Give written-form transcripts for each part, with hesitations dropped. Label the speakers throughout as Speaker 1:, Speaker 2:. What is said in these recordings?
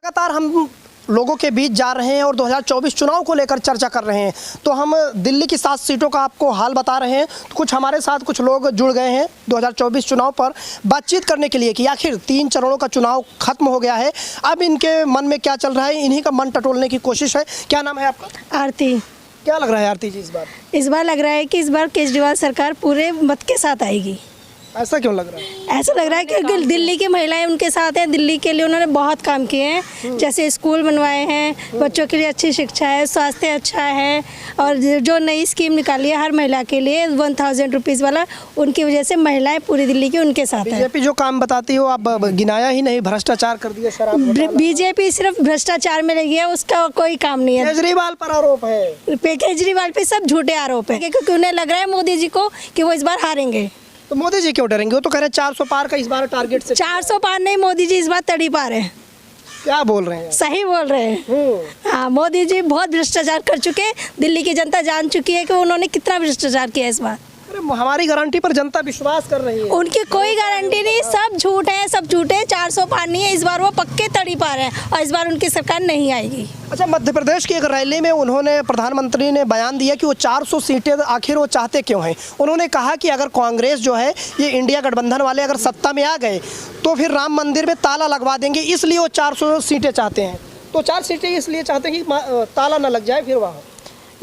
Speaker 1: लगातार हम लोगों के बीच जा रहे हैं और 2024 चुनाव को लेकर चर्चा कर रहे हैं। तो हम दिल्ली की 7 सीटों का आपको हाल बता रहे हैं। तो कुछ हमारे साथ कुछ लोग जुड़ गए हैं 2024 चुनाव पर बातचीत करने के लिए कि आखिर 3 चरणों का चुनाव खत्म हो गया है, अब इनके मन में क्या चल रहा है, इन्हीं का मन टटोलने की कोशिश है। क्या नाम है आपका?
Speaker 2: आरती।
Speaker 1: क्या लग रहा है आरती जी
Speaker 2: इस बार लग रहा है कि इस बार केजरीवाल सरकार पूरे मत के साथ आएगी।
Speaker 1: ऐसा क्यों लग रहा है?
Speaker 2: ऐसा लग रहा है कि दिल्ली की महिलाएं उनके साथ हैं। दिल्ली के लिए उन्होंने बहुत काम किए हैं, जैसे स्कूल बनवाए हैं, बच्चों के लिए अच्छी शिक्षा है, स्वास्थ्य अच्छा है, और जो नई स्कीम निकाली है हर महिला के लिए 1000 रुपीज़ वाला, उनकी वजह से महिलाएं पूरी दिल्ली की उनके साथ है।
Speaker 1: बीजेपी जो काम बताती हो आप गिनाया ही नहीं, भ्रष्टाचार कर दिया, शराब
Speaker 2: बीजेपी सिर्फ भ्रष्टाचार में लगी है, उसका कोई काम नहीं है।
Speaker 1: केजरीवाल पर आरोप है,
Speaker 2: केजरीवाल पे सब झूठे आरोप है, क्योंकि उन्हें लग रहा है मोदी जी को कि वो इस बार हारेंगे।
Speaker 1: तो मोदी जी क्यों डरेंगे? वो तो कह रहे हैं 400 पार का इस बार टारगेट से।
Speaker 2: 400 पार नहीं, मोदी जी इस बार तड़ी पार है।
Speaker 1: क्या बोल रहे हैं?
Speaker 2: सही बोल रहे हैं। हाँ, मोदी जी बहुत भ्रष्टाचार कर चुके हैं। दिल्ली की जनता जान चुकी है कि उन्होंने कितना भ्रष्टाचार किया इस बार।
Speaker 1: अरे हमारी गारंटी पर जनता विश्वास कर रही है।
Speaker 2: उनकी कोई गारंटी नहीं, सब झूठ है, सब झूठ है। 400 पार नहीं है, इस बार वो पक्के तड़ी पार है और इस बार उनकी सरकार नहीं आएगी।
Speaker 1: अच्छा, मध्य प्रदेश की एक रैली में उन्होंने, प्रधानमंत्री ने बयान दिया कि वो 400 सीटें आखिर वो चाहते क्यों हैं। उन्होंने कहा कि अगर कांग्रेस जो है, ये इंडिया गठबंधन वाले अगर सत्ता में आ गए तो फिर राम मंदिर में ताला लगवा देंगे, इसलिए वो 400 सीटें चाहते हैं। तो 4 सीटें इसलिए चाहते हैं कि ताला न लग जाए फिर वहाँ।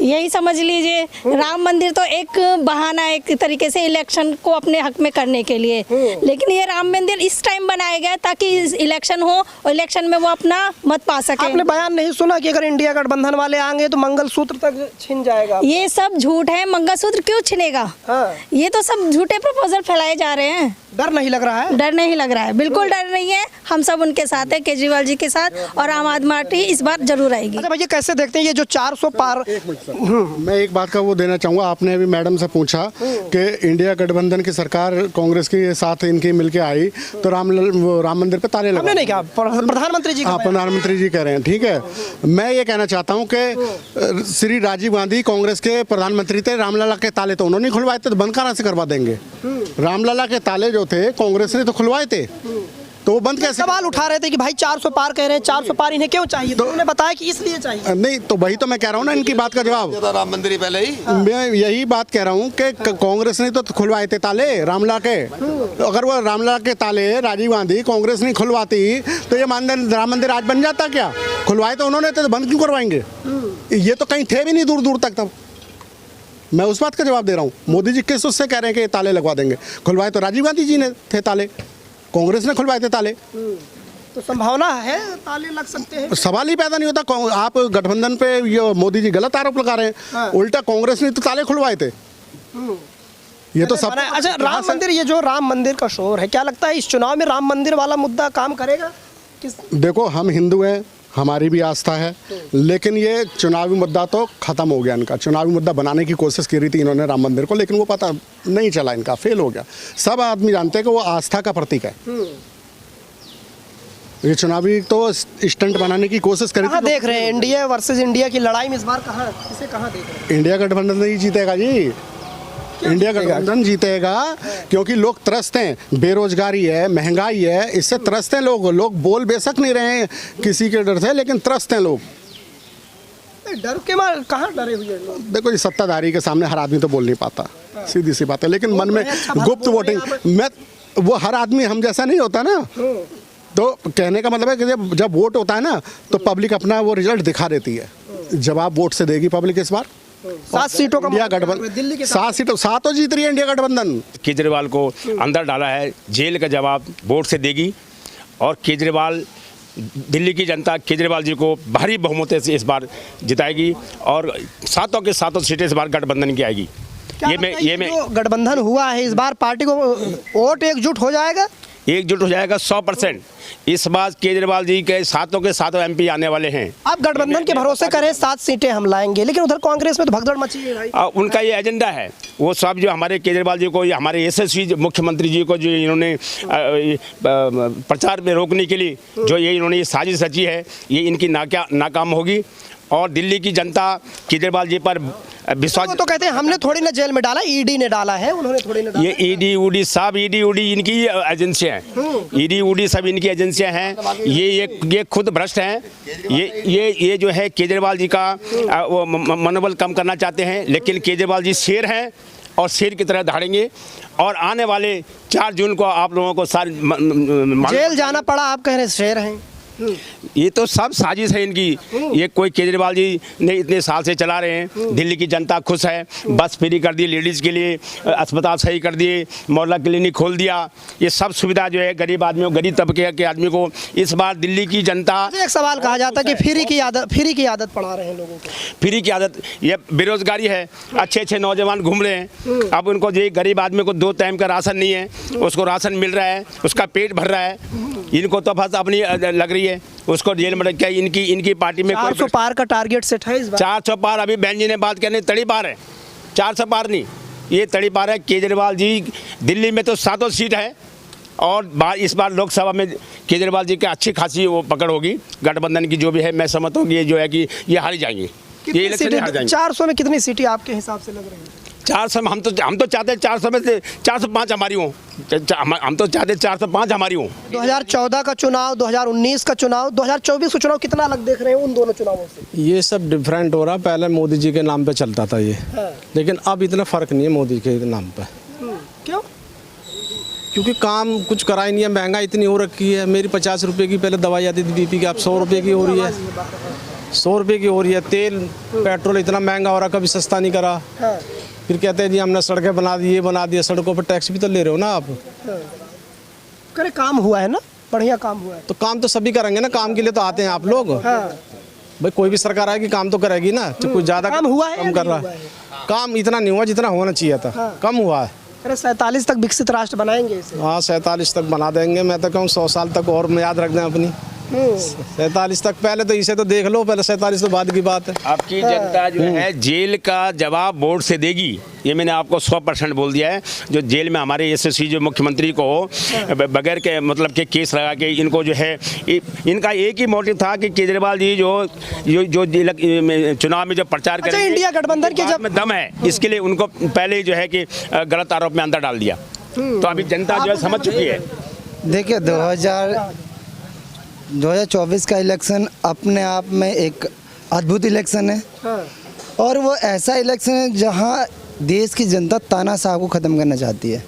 Speaker 2: यही समझ लीजिए, राम मंदिर तो एक बहाना है एक तरीके से इलेक्शन को अपने हक में करने के लिए, लेकिन ये राम मंदिर इस टाइम बनाया गया ताकि इलेक्शन हो और इलेक्शन में वो अपना मत पा सके।
Speaker 1: आपने बयान नहीं सुना कि अगर इंडिया गठबंधन वाले आएंगे तो मंगलसूत्र तक छिन जाएगा?
Speaker 2: ये सब झूठ है, मंगलसूत्र क्यों छिनेगा?
Speaker 1: हाँ।
Speaker 2: ये तो सब झूठे प्रपोजल फैलाए जा रहे हैं।
Speaker 1: डर नहीं लग रहा है?
Speaker 2: डर नहीं लग रहा है, बिल्कुल डर नहीं है। हम सब उनके साथ है, केजरीवाल जी के साथ, और आम आदमी पार्टी इस बार जरूर आएगी।
Speaker 1: अच्छा भैया, कैसे देखते हैं ये जो 400 पार?
Speaker 3: मैं एक बात का वो देना चाहूँगा। आपने अभी मैडम से पूछा कि इंडिया गठबंधन की सरकार कांग्रेस के साथ इनकी मिलके आई तो राम मंदिर पे ताले लगा।
Speaker 1: नहीं कहा, प्रधानमंत्री जी।
Speaker 3: हाँ, प्रधानमंत्री जी कह रहे हैं, ठीक है। मैं ये कहना चाहता हूँ कि श्री राजीव गांधी कांग्रेस के प्रधानमंत्री थे, रामलला के ताले तो उन्होंने खुलवाए थे, तो बंद कहाँ से करवा देंगे? रामलला के ताले जो थे कांग्रेस ने तो खुलवाए थे, तो वो बंद कैसे?
Speaker 1: सवाल उठा रहे थे कि भाई 400 पार कह रहे हैं, 400 पार इन्हें क्यों चाहिए? तो उन्होंने बताया कि इसलिए चाहिए।
Speaker 3: नहीं, तो वही तो मैं कह रहा हूँ ना, इनकी बात का जवाब।
Speaker 4: राम मंदिर पहले ही
Speaker 3: मैं यही बात कह रहा हूँ कि कांग्रेस ने तो खुलवाए थे ताले रामलला के। अगर वो रामलला के ताले राजीव गांधी कांग्रेस नहीं खुलवाती तो ये राम मंदिर आज बन जाता क्या? खुलवाए तो उन्होंने थे, तो बंद क्यों करवाएंगे? ये तो कहीं थे भी नहीं दूर दूर तक। तब मैं उस बात का जवाब दे रहा हूँ। मोदी जी किस उससे कह रहे हैं कि ताले लगवा देंगे? खुलवाए तो राजीव गांधी जी ने थे ताले, कांग्रेस ने खुलवाए थे ताले।
Speaker 1: तो संभावना है ताले लग सकते हैं।
Speaker 3: सवाल ही पैदा नहीं होता। आप गठबंधन पे ये मोदी जी गलत आरोप लगा रहे हैं।
Speaker 1: हाँ।
Speaker 3: उल्टा कांग्रेस ने तो ताले खुलवाए थे। ये तो सब।
Speaker 1: अच्छा, राम मंदिर, ये जो राम मंदिर का शोर है, क्या लगता है इस चुनाव में राम मंदिर वाला मुद्दा काम करेगा?
Speaker 3: देखो, हम हिंदू हैं, हमारी भी आस्था है, लेकिन ये चुनावी मुद्दा तो खत्म हो गया इनका। चुनावी मुद्दा बनाने की कोशिश की रही थी इन्होंने राम मंदिर को, लेकिन वो पता नहीं चला, इनका फेल हो गया। सब आदमी जानते हैं कि वो आस्था का प्रतीक है। ये चुनावी तो स्टंट बनाने की कोशिश करी थी।
Speaker 1: देख रहे हैं इंडिया वर्सेस इंडिया की लड़ाई में इस बार किसे कहाँ देख रहे हैं?
Speaker 3: इंडिया गठबंधन नहीं जीतेगा जी। इंडिया गठबंधन जीतेगा क्योंकि लोग त्रस्त हैं, बेरोजगारी है, महंगाई है, इससे त्रस्त हैं लोग बोल बेशक नहीं रहे हैं किसी के डर से, लेकिन त्रस्त हैं लोग।
Speaker 1: डर के मार कहाँ डरे हुए लोग?
Speaker 3: देखो जी, सत्ताधारी के सामने हर आदमी तो बोल नहीं पाता, सीधी सी बात है, लेकिन मन में गुप्त वोटिंग में वो हर आदमी हम जैसा नहीं होता ना। तो कहने का मतलब है कि जब वोट होता है ना तो पब्लिक अपना वो रिजल्ट दिखा देती है। जवाब वोट से देगी पब्लिक इस बार।
Speaker 1: 7 सीटों का
Speaker 3: इंडिया गठबंधन, दिल्ली के 7 सीटों, 7 जीत रही है इंडिया गठबंधन।
Speaker 5: केजरीवाल को अंदर डाला है, जेल का जवाब वोट से देगी और केजरीवाल, दिल्ली की जनता केजरीवाल जी को भारी बहुमत से इस बार जिताएगी और 7 के 7 सीटें इस बार गठबंधन की आएगी। ये में
Speaker 1: गठबंधन हुआ है, इस बार पार्टी को वोट एकजुट हो जाएगा,
Speaker 5: 100%। इस बार केजरीवाल जी के 7 के 7 MP आने वाले हैं।
Speaker 1: आप गठबंधन के भरोसे करें 7 सीटें हम लाएंगे, लेकिन उधर कांग्रेस में तो भगदड़ मची है भाई।
Speaker 5: उनका ये एजेंडा है, वो सब जो हमारे केजरीवाल जी को, हमारे यशस्वी मुख्यमंत्री जी को जो इन्होंने प्रचार में रोकने के लिए जो ये इन्होंने साजिश रची है, ये इनकी नाकाम होगी और दिल्ली की जनता केजरीवाल जी पर विश्वास।
Speaker 1: वो तो कहते हैं हमने थोड़ी ना जेल में डाला, ईडी ने डाला है, उन्होंने थोड़ी ना डाला।
Speaker 5: ये ईडी उडी सब ईडी उडी इनकी एजेंसियां हैं, ईडी उडी सब इनकी एजेंसियां हैं। ये खुद भ्रष्ट हैं। ये जो है केजरीवाल जी का वो मनोबल कम करना चाहते हैं, लेकिन केजरीवाल जी शेर हैं और शेर की तरह दहाड़ेंगे। और आने वाले 4 जून को आप लोगों को सारी
Speaker 1: जेल जाना पड़ा, आप कह रहे हैं शेर हैं।
Speaker 5: ये तो सब साजिश है इनकी। ये कोई केजरीवाल जी ने इतने साल से चला रहे हैं। दिल्ली की जनता खुश है, बस फ्री कर दी लेडीज़ के लिए, अस्पताल सही कर दिए, मोहल्ला क्लिनिक खोल दिया। ये सब सुविधा जो है गरीब आदमियों, गरीब तबके के आदमी को इस बार दिल्ली की जनता।
Speaker 1: एक सवाल कहा जाता है कि फ्री की आदत पड़ा रहे हैं लोगों को।
Speaker 5: फ्री की आदत, ये बेरोजगारी है। अच्छे नौजवान घूम रहे हैं, अब उनको जो गरीब आदमी को 2 टाइम का राशन नहीं है, उसको राशन मिल रहा है, उसका पेट भर रहा है। इनको तो बस अपनी लग रही है, उसको जेल में रख के इनकी पार्टी में
Speaker 1: 400 पार का टारगेट सेट है इस बार।
Speaker 5: 400 पार। अभी बहन जी ने बात करनी, तड़ी पार है, 400 पार नहीं, ये तड़ी पार है। केजरीवाल जी दिल्ली में तो 7 सीट है और इस बार लोकसभा में केजरीवाल जी की अच्छी खासी वो पकड़ होगी। गठबंधन की जो भी है, मैं समझता हूँ कि ये जो है कि ये हार जाएंगे, ये इलेक्शन हार जाएंगे।
Speaker 1: 400 में कितनी सीटें आपके हिसाब से लग रही हैं?
Speaker 5: 400 में हम तो चाहते हैं 400 में से 405 हमारी हों। हम तो चाहते हैं 405 हमारी हों।
Speaker 1: 2014 का चुनाव, 2019 का चुनाव, 2024 का चुनाव कितना अलग देख रहे हैं उन दोनों चुनावों से?
Speaker 4: ये सब डिफरेंट हो रहा। पहले मोदी जी के नाम पे चलता था ये, लेकिन अब इतना फर्क नहीं है मोदी के नाम पे।
Speaker 1: क्यों?
Speaker 4: क्योंकि काम कुछ करा ही नहीं है। महंगाई इतनी हो रखी है। मेरी 50 रुपए की पहले दवाई आती थी बीपी की, अब 100 रुपए की हो रही है। 100 रुपए की हो रही है। तेल पेट्रोल इतना महंगा हो रहा, कभी सस्ता नहीं करा। फिर कहते हैं जी हमने सड़कें बना दी, ये बना दिया। सड़कों पर टैक्स भी तो ले रहे हो ना आप।
Speaker 1: करे काम हुआ है ना, बढ़िया काम हुआ है।
Speaker 4: तो काम तो सभी करेंगे ना, काम के लिए तो आते हैं आप लोग। भाई कोई भी सरकार आएगी काम तो करेगी ना। तो कुछ ज्यादा
Speaker 1: काम हुआ है,
Speaker 4: कम कर रहा है। काम इतना नहीं हुआ जितना होना चाहिए था, कम हुआ है।
Speaker 1: अरे 47 तक विकसित राष्ट्र बनाएंगे इसे।
Speaker 4: हाँ 47 तक बना देंगे। मैं तो कहूँ 100 साल तक और याद रख दें अपनी। 47 तक, पहले तो इसे तो देख लो, पहले 47 तो बाद की बात है।
Speaker 5: आपकी जनता जो है जेल का जवाब वोट से देगी, ये मैंने आपको 100% बोल दिया है। जो जेल में हमारे यशस्वी जो मुख्यमंत्री को बगैर के मतलब के केस लगा के इनको जो है, इनका एक ही मोटिव था कि केजरीवाल जी जो चुनाव में जो प्रचार करेंगे,
Speaker 1: इंडिया गठबंधन के जब
Speaker 5: दम है, इसके लिए उनको पहले जो है कि गलत आरोप में अंदर डाल दिया। तो अभी जनता जो है समझ चुकी है।
Speaker 6: देखिए 2024 का इलेक्शन अपने आप में एक अद्भुत इलेक्शन है। और वो ऐसा इलेक्शन है जहां देश की जनता तानाशाह को ख़त्म करना चाहती है।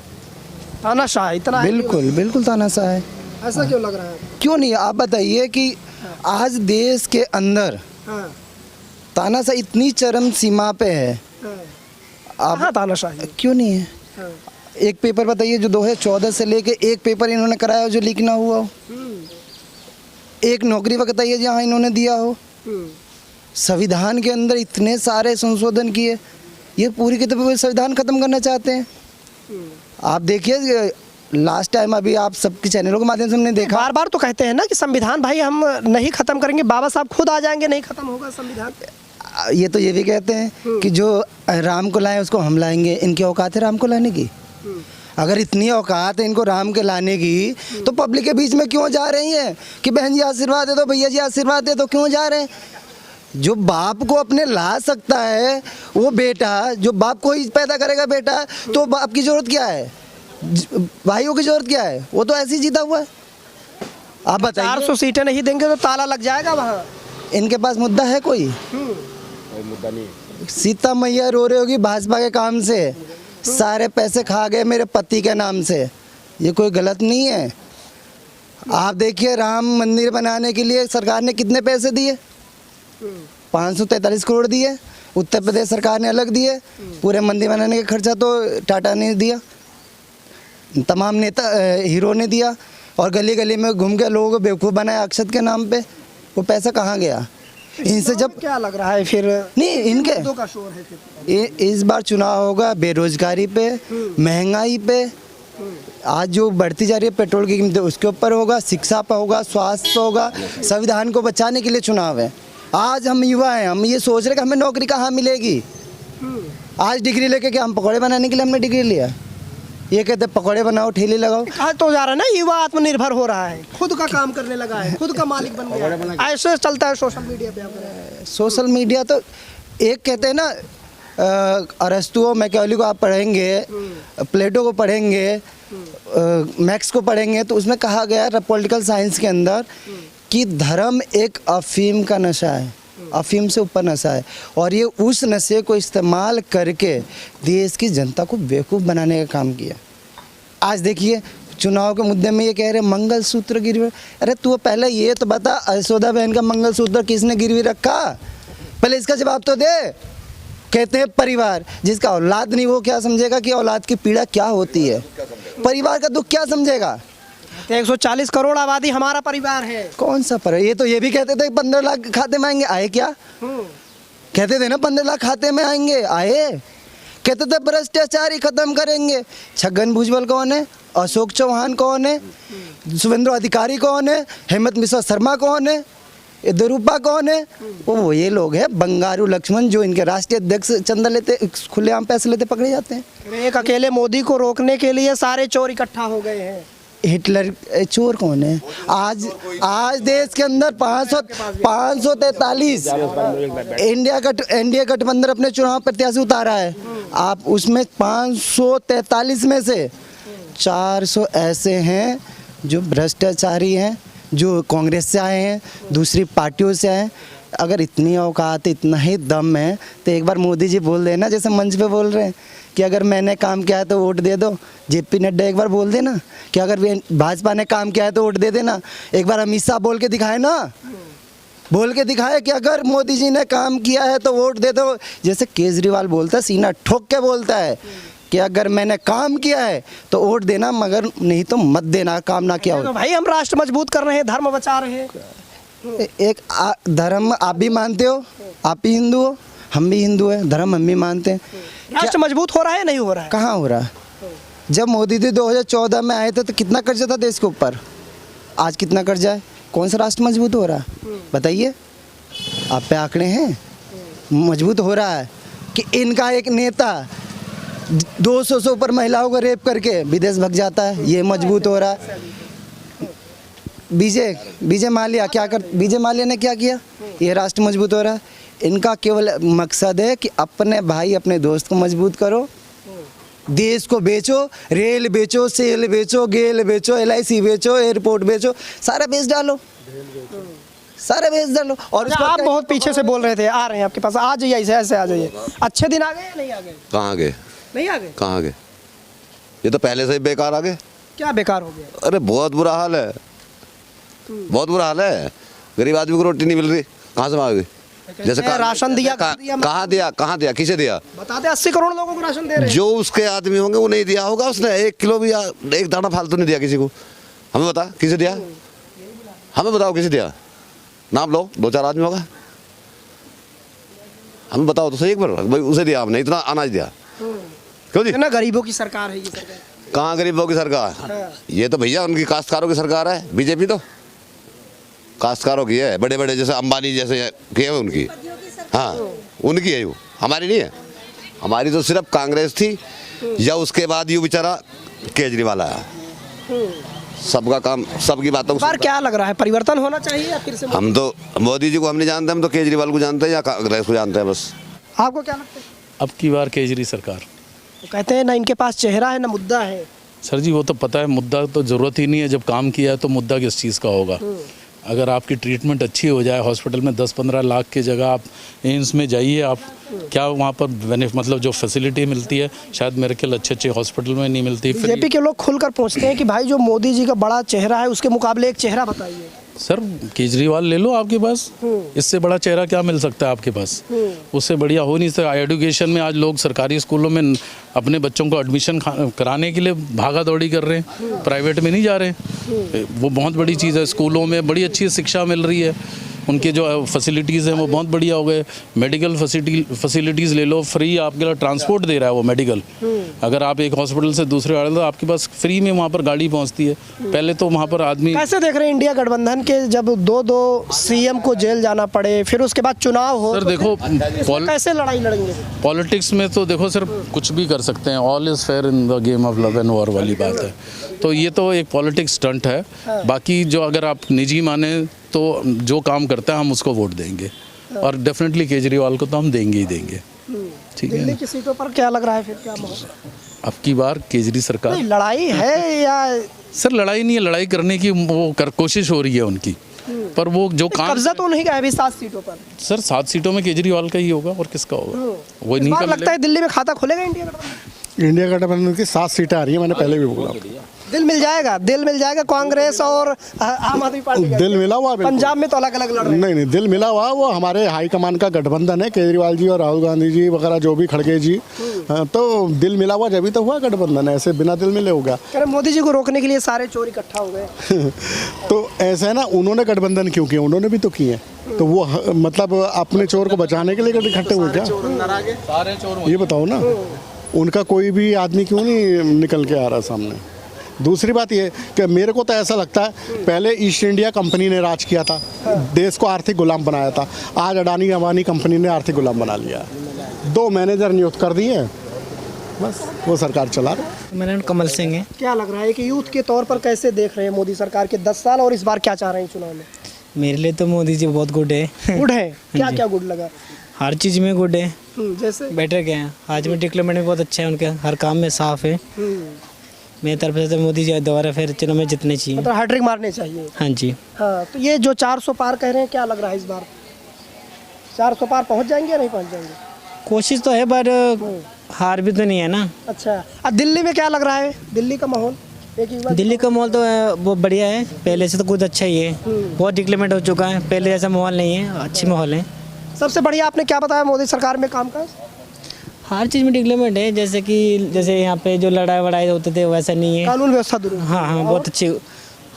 Speaker 1: तानाशाह इतना है?
Speaker 6: बिल्कुल बिल्कुल तानाशाह है।
Speaker 1: ऐसा क्यों लग रहा है?
Speaker 6: क्यों नहीं, आप बताइए कि आज देश के अंदर तानाशाह इतनी चरम सीमा पे है।
Speaker 1: आप तानाशाही
Speaker 6: क्यों नहीं है? एक पेपर बताइए जो 2014 से लेके एक पेपर इन्होंने कराया जो लीक ना हुआ हो। एक नौकरी बताइए जहाँ इन्होंने दिया हो। संविधान के अंदर इतने सारे संशोधन किए, ये पूरी की पूरी संविधान खत्म करना चाहते हैं। आप देखिए लास्ट टाइम अभी आप सबके चैनलों के माध्यम से हमने देखा,
Speaker 1: बार बार तो कहते हैं ना कि संविधान भाई हम नहीं खत्म करेंगे, बाबा साहब खुद आ जाएंगे, नहीं खत्म होगा संविधान।
Speaker 6: ये तो ये भी कहते हैं कि जो राम को लाए उसको हम लाएंगे। इनकी औकात है राम को लाने की? अगर इतनी औकात है इनको राम के लाने की, तो पब्लिक के बीच में क्यों जा रही हैं कि बहन जी आशीर्वाद दे दो, भैया जी आशीर्वाद दे दो? क्यों जा रहे हैं? जो बाप को अपने ला सकता है वो बेटा, जो बाप को ही पैदा करेगा बेटा, तो बाप की जरूरत क्या है? भाइयों की जरूरत क्या है? वो तो ऐसे ही जीता हुआ है। आप बताइए
Speaker 1: 400 सीटें नहीं देंगे तो ताला लग जाएगा वहाँ।
Speaker 6: इनके पास मुद्दा है कोई?
Speaker 5: मुद्दा नहीं।
Speaker 6: सीता मैया रो रही होगी भाजपा के काम से, सारे पैसे खा गए मेरे पति के नाम से। ये कोई गलत नहीं है। आप देखिए राम मंदिर बनाने के लिए सरकार ने कितने पैसे दिए? 543 करोड़ दिए। उत्तर प्रदेश सरकार ने अलग दिए। पूरे मंदिर बनाने का खर्चा तो टाटा ने दिया, तमाम नेता हीरो ने दिया। और गली गली में घूम के लोगों को बेवकूफ़ बनाया अक्षत के नाम पे। वो पैसा कहाँ गया? इनसे जब
Speaker 1: क्या लग रहा है फिर?
Speaker 6: नहीं इनके
Speaker 1: दो का शोर है फिर।
Speaker 6: इस बार चुनाव होगा बेरोजगारी पे, महंगाई पे। आज जो बढ़ती जा रही है पेट्रोल की कीमतें, उसके ऊपर होगा, शिक्षा पर होगा, स्वास्थ्य पर होगा। संविधान को बचाने के लिए चुनाव है। आज हम युवा हैं, हम ये सोच रहे कि हमें नौकरी कहाँ मिलेगी। आज डिग्री लेके क्या हम पकौड़े बनाने के लिए हमने डिग्री लिया? ये कहते पकौड़े बनाओ, ठेली लगाओ।
Speaker 1: कहा तो जा रहा है ना, युवा आत्मनिर्भर हो रहा है, खुद का काम करने लगा है, खुद का मालिक बन गया है। ऐसे चलता है सोशल मीडिया पे।
Speaker 6: सोशल मीडिया तो एक कहते हैं ना अरस्तु और मैकियावेली को आप पढ़ेंगे, प्लेटो को पढ़ेंगे, मैक्स को पढ़ेंगे, तो उसमें कहा गया है पॉलिटिकल साइंस के अंदर कि धर्म एक अफीम का नशा है, अफीम से ऊपर नशा है, और ये उस नशे को इस्तेमाल करके देश की जनता को बेवकूफ़ बनाने का काम किया। आज देखिए चुनाव के मुद्दे में ये कह रहे मंगलसूत्र गिरवी, अरे तू पहले ये तो बता यशोदा बहन का मंगलसूत्र किसने गिरवी रखा, पहले इसका जवाब तो दे। कहते हैं परिवार, जिसका औलाद नहीं वो क्या समझेगा कि औलाद की पीड़ा क्या होती है, परिवार का दुख क्या समझेगा।
Speaker 1: 140 करोड़ आबादी हमारा परिवार है।
Speaker 6: कौन सा पर, ये तो ये भी कहते थे 15 लाख खाते में आएंगे, आए क्या? कहते थे ना 15 लाख खाते में आएंगे, आए? कहते थे भ्रष्टाचार ही खत्म करेंगे। छगन भुजबल कौन है, अशोक चौहान कौन है, शुभेंद्र अधिकारी कौन है, हेमंत मिश्रा शर्मा कौन है, येदियुरप्पा कौन है? वो ये लोग हैं बंगारू लक्ष्मण जो इनके राष्ट्रीय अध्यक्ष चंदा लेते, खुलेआम पैसे लेते पकड़े जाते हैं।
Speaker 1: एक अकेले मोदी को रोकने के लिए सारे चोर इकट्ठा हो गए हैं।
Speaker 6: हिटलर चोर कौन है? आज देश के अंदर 543 एनडीए गठबंधन अपने चुनाव प्रत्याशी उतारा है। आप उसमें 543 में से 400 ऐसे हैं जो भ्रष्टाचारी हैं, जो कांग्रेस से आए हैं, दूसरी पार्टियों से आए हैं। अगर इतनी औकात, इतना ही दम है तो एक बार मोदी जी बोल देना, जैसे मंच पे बोल रहे हैं कि अगर मैंने काम किया है तो वोट दे दो। जेपी नड्डा एक बार बोल देना कि अगर भाजपा ने काम किया है तो वोट दे देना। एक बार अमित शाह बोल के दिखाए ना, बोल के दिखाए कि अगर मोदी जी ने काम किया है तो वोट दे दो। जैसे केजरीवाल बोलता है, सीना ठोक के बोलता है कि अगर मैंने काम किया है तो वोट देना, मगर नहीं तो मत देना, काम ना किया हो।
Speaker 1: तो भाई हम राष्ट्र मजबूत कर रहे हैं, धर्म बचा रहे हैं।
Speaker 6: एक धर्म आप भी मानते हो, आप भी हिंदू हो, हम भी हिंदू हैं, धर्म हम भी मानते हैं।
Speaker 1: राष्ट्र मजबूत हो रहा है, नहीं हो रहा है?
Speaker 6: कहाँ हो रहा है? जब मोदी जी 2014 में आए थे तो कितना कर्जा था देश के ऊपर, आज कितना कर्जा है? कौन सा राष्ट्र मजबूत हो रहा है बताइए? आप पे आंकड़े हैं? मजबूत हो रहा है कि इनका एक नेता 200 से ऊपर महिलाओं को रेप करके विदेश भाग जाता है, ये मजबूत हो रहा है। विजय माल्या ने क्या किया? ये राष्ट्र मजबूत हो रहा है। इनका केवल मकसद है कि अपने भाई अपने दोस्त को मजबूत करो, देश को बेचो, रेल बेचो, सेल बेचो, गेल बेचो, LIC बेचो, एयरपोर्ट बेचो, सारा बेच डालो, सारा बेच डालो। और
Speaker 1: आप बहुत पीछे से बोल रहे थे, आ रहे हैं आपके पास, आ जाइए, ऐसे आ जाइए। अच्छे दिन आ गए या नहीं आ गए?
Speaker 7: कहाँ गए?
Speaker 1: नहीं आ गए?
Speaker 7: कहाँ गए? ये तो पहले से ही बेकार आ गए।
Speaker 1: क्या बेकार हो गया?
Speaker 7: अरे बहुत बुरा हाल है, बहुत बुरा हाल है। गरीब आदमी को रोटी नहीं मिल रही, कहाँ से मांगे? जैसे
Speaker 1: राशन दिया,
Speaker 7: कहाँ दिया, किसे दिया?
Speaker 1: बताते 80 करोड़ लोगों को राशन दे रहे हैं।
Speaker 7: जो उसके आदमी होंगे वो नहीं दिया होगा, उसने 1 किलो भी एक दाना फालतू नहीं दिया किसी को। हमें बता किसे दिया, हमें बताओ किसे दिया, नाम लो, 2-4 आदमी होगा, हमें बताओ तो सही एक बार। भाई उसे दिया आपने, इतना अनाज दिया क्यों जी?
Speaker 1: ना गरीबों की सरकार है ये सरकार।
Speaker 7: कहाँ गरीबों की सरकार? ये तो भैया उनकी काश्तकारों की सरकार है। बीजेपी तो काश्तकारों की है, बड़े बड़े जैसे अंबानी जैसे की है उनकी, हाँ उनकी है वो, हमारी नहीं है। हमारी तो सिर्फ कांग्रेस थी, या उसके बाद ये बेचारा केजरीवाल आया। सबका काम, सबकी बातों
Speaker 1: पर क्या लग रहा है, परिवर्तन होना चाहिए या फिर से?
Speaker 7: हम तो मोदी जी को हम नहीं जानते, हम तो केजरीवाल को जानते हैं या कांग्रेस को जानते हैं बस।
Speaker 1: आपको क्या लगता है?
Speaker 8: अब की बार केजरी सरकार।
Speaker 1: तो कहते हैं ना इनके पास चेहरा है ना मुद्दा है।
Speaker 8: सर जी वो तो पता है, मुद्दा तो ज़रूरत ही नहीं है। जब काम किया है तो मुद्दा किस चीज़ का होगा? अगर आपकी ट्रीटमेंट अच्छी हो जाए, हॉस्पिटल में 10-15 लाख की जगह आप एम्स में जाइए, आप क्या वहाँ पर मतलब जो फैसिलिटी मिलती है शायद मेरे ख्याल अच्छे हॉस्पिटल में नहीं मिलती।
Speaker 1: बीजेपी के लोग खुलकर पूछते हैं कि भाई जो मोदी जी का बड़ा चेहरा है उसके मुकाबले एक चेहरा बताइए।
Speaker 8: सर केजरीवाल ले लो आपके पास, इससे बड़ा चेहरा क्या मिल सकता है आपके पास? उससे बढ़िया हो नहीं सकता। एजुकेशन में आज लोग सरकारी स्कूलों में अपने बच्चों को एडमिशन कराने के लिए भागा दौड़ी कर रहे हैं, प्राइवेट में नहीं जा रहे। वो बहुत बड़ी चीज़ है। स्कूलों में बड़ी अच्छी शिक्षा मिल रही है, उनके जो फैसिलिटीज़ हैं वो बहुत बढ़िया हो गए। मेडिकल फैसिलिटीज़ ले लो, फ्री आपके लिए ट्रांसपोर्ट दे रहा है वो मेडिकल। अगर आप एक हॉस्पिटल से दूसरे आ तो आपके पास फ्री में वहाँ पर गाड़ी पहुँचती है। पहले तो वहाँ पर आदमी
Speaker 1: कैसे देख रहे हैं इंडिया गठबंधन के, जब 2 CM को जेल जाना पड़े, फिर उसके बाद चुनाव हो?
Speaker 8: सर देखो
Speaker 1: कैसे लड़ाई लड़ेंगे?
Speaker 8: पॉलिटिक्स में तो देखो सर कुछ भी कर सकते हैं, all is fair in the game of love and war वाली बात है। तो ये तो एक पॉलिटिक्स स्टंट है। बाकी जो अगर आप निजी माने तो जो काम करता है हम उसको वोट देंगे, और डेफिनेटली केजरीवाल को तो हम देंगे ही देंगे। ठीक
Speaker 1: दिल्ली
Speaker 8: है।
Speaker 1: की सीटों पर क्या लग रहा है फिर, क्या माहौल?
Speaker 8: अब की बार केजरी सरकार,
Speaker 1: नहीं, लड़ाई है या
Speaker 8: सर लड़ाई नहीं है, लड़ाई करने की वो कोशिश हो रही है उनकी, पर वो जो काम,
Speaker 1: कब्जा तो नहीं है अभी 7 सीटों पर।
Speaker 8: सर 7 सीटों में केजरीवाल का ही होगा और किसका होगा, वो
Speaker 1: इस
Speaker 8: नहीं
Speaker 1: बार
Speaker 8: का
Speaker 1: लगता है दिल्ली में खाता खुलेगा इंडिया गठबंधन?
Speaker 3: इंडिया गठबंधन की 7 सीटें आ रही है, मैंने पहले भी बोला।
Speaker 1: दिल मिल जाएगा, दिल मिल जाएगा कांग्रेस और आम आदमी पार्टी का।
Speaker 3: दिल मिला हुआ है बिल्कुल।
Speaker 1: पंजाब में तो अलग अलग लड़ रहे हैं।
Speaker 3: नहीं नहीं, दिल मिला हुआ, वो हमारे हाईकमान का गठबंधन है, केजरीवाल जी और राहुल गांधी जी वगैरह जो भी खड़गे जी, तो दिल मिला हुआ, जब तो हुआ गठबंधन, ऐसे बिना दिल मिले होगा।
Speaker 1: कह रहे मोदी जी को रोकने के लिए सारे चोर इकट्ठा हो गए।
Speaker 3: तो ऐसा है ना, उन्होंने गठबंधन क्यों किया, उन्होंने भी तो किए हैं, तो वो मतलब अपने चोर को बचाने के लिए इकट्ठे हुए क्या,
Speaker 8: सारे चोर,
Speaker 3: ये बताओ ना। उनका कोई भी आदमी क्यों नहीं निकल के आ रहा सामने। दूसरी बात ये कि मेरे को तो ऐसा लगता है, पहले ईस्ट इंडिया कंपनी ने राज किया था, देश को आर्थिक गुलाम बनाया था, आज अडानी अंबानी कंपनी ने आर्थिक गुलाम बना लिया है। 2 मैनेजर नियुक्त कर दिए, बस वो सरकार चला रहे।
Speaker 9: मेरा नाम कमल सिंह है।
Speaker 1: क्या लग रहा है कि यूथ के तौर पर कैसे देख रहे हैं मोदी सरकार के 10 साल, और इस बार क्या चाह रहे हैं चुनाव में?
Speaker 9: मेरे लिए तो मोदी जी बहुत गुड है।
Speaker 1: गुड है, क्या क्या गुड लगा?
Speaker 9: हर चीज़ में गुड है।
Speaker 1: जैसे
Speaker 9: बेटर क्या है, आज में डेवलपमेंट भी बहुत अच्छा है उनके, हर काम में साफ है। मेरी तरफ से तो मोदी जी दोबारा फिर चुनाव में जितने चाहिए।
Speaker 1: मतलब हैट्रिक मारने चाहिए।
Speaker 9: हाँ जी।
Speaker 1: हाँ, तो ये जो 400 पार कह रहे हैं, क्या लग रहा है इस बार 400 पार पहुंच जाएंगे या नहीं पहुंच जाएंगे?
Speaker 9: कोशिश तो है पर हार भी तो नहीं है ना।
Speaker 1: अच्छा, अब दिल्ली में क्या लग रहा है, दिल्ली का माहौल? एक ही बार
Speaker 9: दिल्ली का माहौल तो बहुत बढ़िया है, पहले से तो कुछ अच्छा ही है, बहुत डेवलपमेंट हो चुका है, पहले जैसा माहौल नहीं है, अच्छी माहौल है।
Speaker 1: सबसे बढ़िया आपने क्या बताया मोदी सरकार में काम काज?
Speaker 9: हर चीज़ में डेवलपमेंट है, जैसे यहाँ पे जो लड़ाई वड़ाई होते थे वैसा नहीं है।
Speaker 1: कानून व्यवस्था दुरुस्त।
Speaker 9: हाँ हाँ, बहुत अच्छी,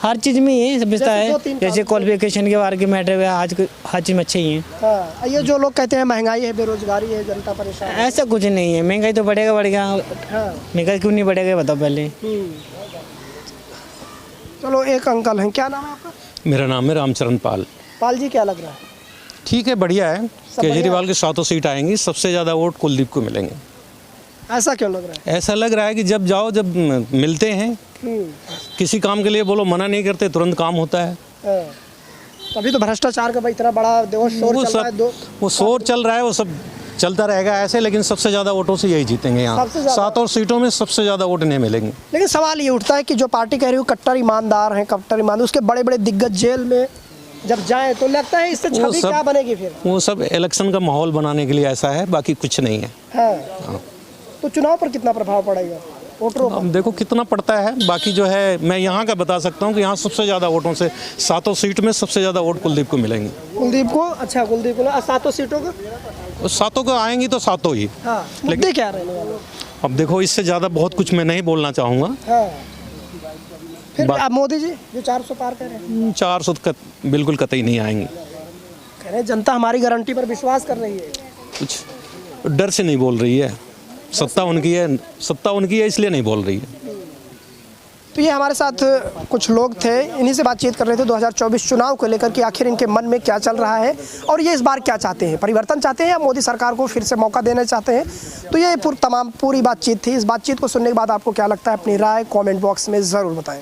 Speaker 9: हर चीज़ में ही है, व्यवस्था
Speaker 1: जैसे
Speaker 9: है।
Speaker 1: 2-3
Speaker 9: जैसे क्वालिफिकेशन के बारे के मैटर है, आज हर चीज़ में अच्छे ही हैं।
Speaker 1: हाँ, ये जो लोग कहते हैं महंगाई है, बेरोजगारी है, जनता परेशान है।
Speaker 9: ऐसा कुछ नहीं है, महंगाई तो बढ़ेगा।
Speaker 1: हाँ।
Speaker 9: महंगाई क्यों नहीं बढ़ेगा बताओ पहले।
Speaker 1: चलो, एक अंकल हैं, क्या नाम है आपका?
Speaker 10: मेरा नाम है रामचरण पाल।
Speaker 1: पाल जी, क्या लग रहा है?
Speaker 10: ठीक है, बढ़िया है।
Speaker 1: बढ़िया
Speaker 10: केजरीवाल की 7 सीट आएंगी, सबसे ज़्यादा वोट कुलदीप को मिलेंगे।
Speaker 1: ऐसा क्यों लग रहा है?
Speaker 10: ऐसा लग रहा है कि जब मिलते हैं, किसी काम के लिए बोलो मना नहीं करते, तुरंत काम होता है।
Speaker 1: हाँ। तभी तो भ्रष्टाचार का इतना बड़ा शोर
Speaker 10: वो
Speaker 1: चल रहा है।
Speaker 10: वो शोर चल रहा है, वो सब चलता रहेगा ऐसे, लेकिन सबसे ज़्यादा वोटों से यही जीतेंगे यहाँ।
Speaker 1: सबसे ज़्यादा?
Speaker 10: 7 और सीटों में सबसे ज़्यादा वोट इन्हें मिलेंगे।
Speaker 1: लेकिन सवाल ये उठता है कि जो पार्टी कह रही है कट्टर ईमानदार हैं, कट्टर ईमानदार, उसके बड़े बड़े दिग्गज जेल में जब जाएं तो लगता है इससे छवि क्या बनेगी फिर?
Speaker 10: वो सब इलेक्शन का माहौल बनाने के लिए ऐसा है, बाकी कुछ नहीं है।
Speaker 1: हाँ। तो चुनाव पर कितना प्रभाव पड़ेगा वोटरों पर?
Speaker 10: अब देखो कितना पड़ता है, बाकी जो है मैं यहाँ का बता सकता हूँ कि यहाँ सबसे ज़्यादा वोटों से 7 सीट में सबसे ज़्यादा वोट कुलदीप को मिलेंगे।
Speaker 1: कुलदीप को? अच्छा, कुलदीप को 7 सीटों को?
Speaker 10: और 7 को आएंगी तो 7 ही।
Speaker 1: हाँ, मुद्दे क्या रहने वाले?
Speaker 10: अब देखो, इससे ज़्यादा बहुत कुछ मैं नहीं बोलना चाहूँगा।
Speaker 1: हाँ। फिर आप मोदी जी जो 400 पार कह रहे हैं,
Speaker 10: 400 बिल्कुल कतई नहीं आएंगे।
Speaker 1: कह रहे हैं जनता हमारी गारंटी पर विश्वास कर रही है।
Speaker 10: कुछ डर से नहीं बोल रही है, सत्ता उनकी है इसलिए नहीं बोल रही है।
Speaker 1: तो ये हमारे साथ कुछ लोग थे, इन्हीं से बातचीत कर रहे थे 2024 चुनाव को लेकर कि आखिर इनके मन में क्या चल रहा है और ये इस बार क्या चाहते हैं, परिवर्तन चाहते हैं या मोदी सरकार को फिर से मौका देना चाहते हैं। तो ये पूरी बातचीत थी। इस बातचीत को सुनने के बाद आपको क्या लगता है, अपनी राय कमेंट बॉक्स में ज़रूर बताएं।